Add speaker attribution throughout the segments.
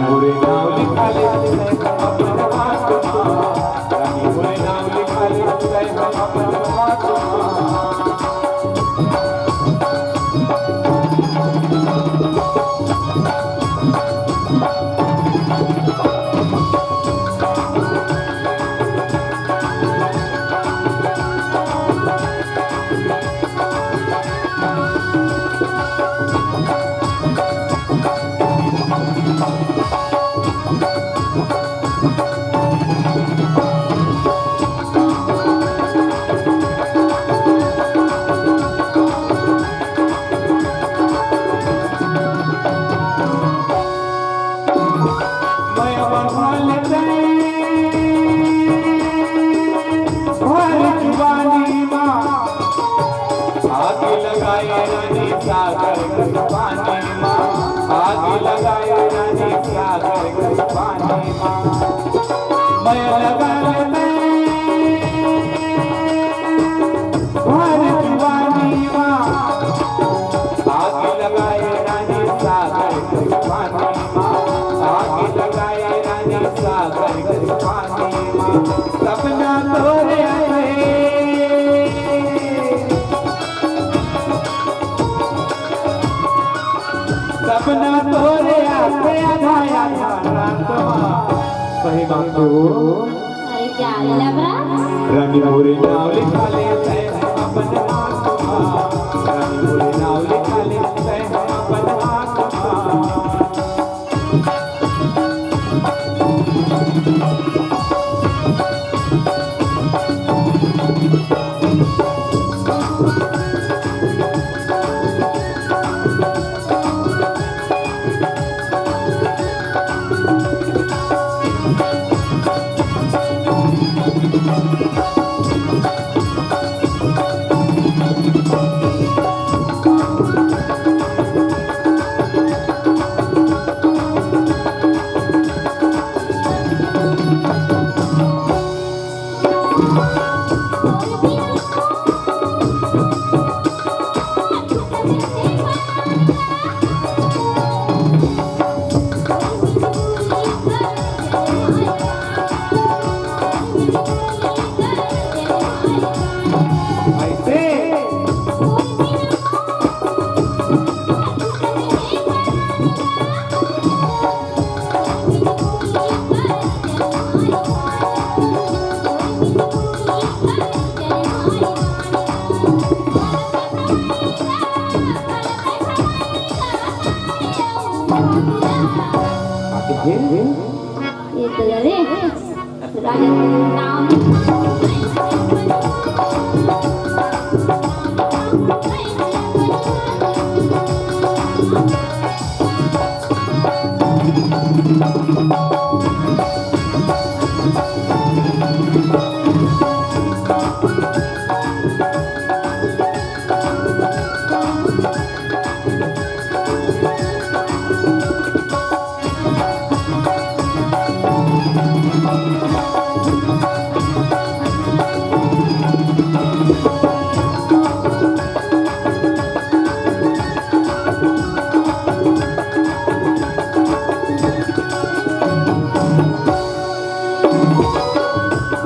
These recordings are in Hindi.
Speaker 1: मोरे नाव लिखा ले अपन हाथ में, रानी मोरे नाव लिखा ले अपन हाथ में। सागर के पानी माँ आग लगाए रानी सागर के पानी माँ मैं लगा लेते भर जवानी माँ आग लगाए रानी सागर के पानी माँ आग लगाए रानी सागर के पानी माँ सपना तोरे सपना तोरे आते आधाया सही बात हो।
Speaker 2: अरे क्या लबरा
Speaker 1: रानी मोरे नाव लिखा ले अपन हाथ में, रानी मोरे नाव लिखा ले अपन हाथ में।
Speaker 2: ये तो रे राजा नाम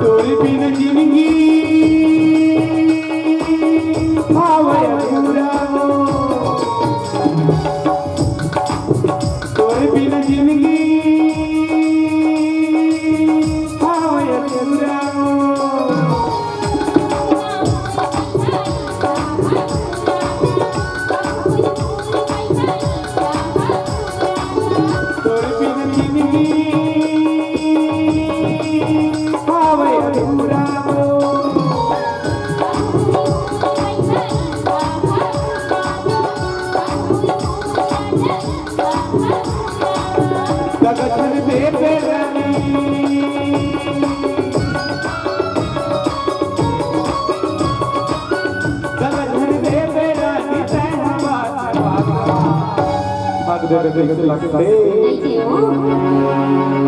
Speaker 1: तोरे बिन जिंदगी भावय पूरा हो, तोरे बिन जिंदगी भावय पूरा हो। तोरे बिन जिंदगी भावय पूरा हो। गगन दे बेरानी गगन दे बेरानी तैना बात भाग दे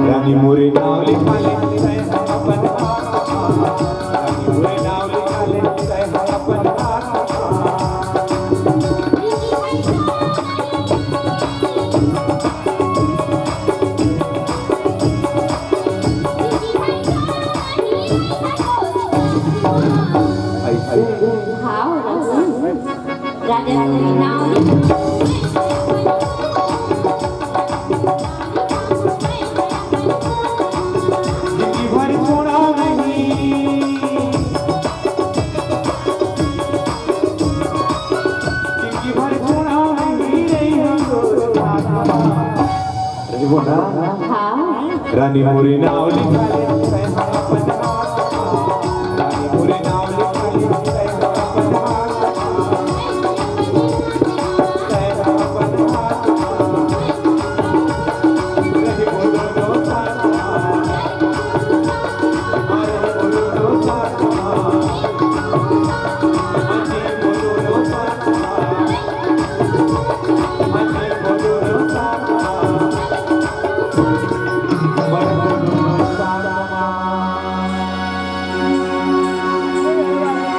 Speaker 1: रानी मोरे नाव लिखा ले अपन हाथ में, रानी मोरे नाव लिखा ले अपन हाथ में।
Speaker 2: तेरी नाव लिखा
Speaker 1: जिंदगी भर छोड़ा नहीं, जिंदगी भर छोड़ा नहीं, नहीं हमको रानी मोरी नाव लिखा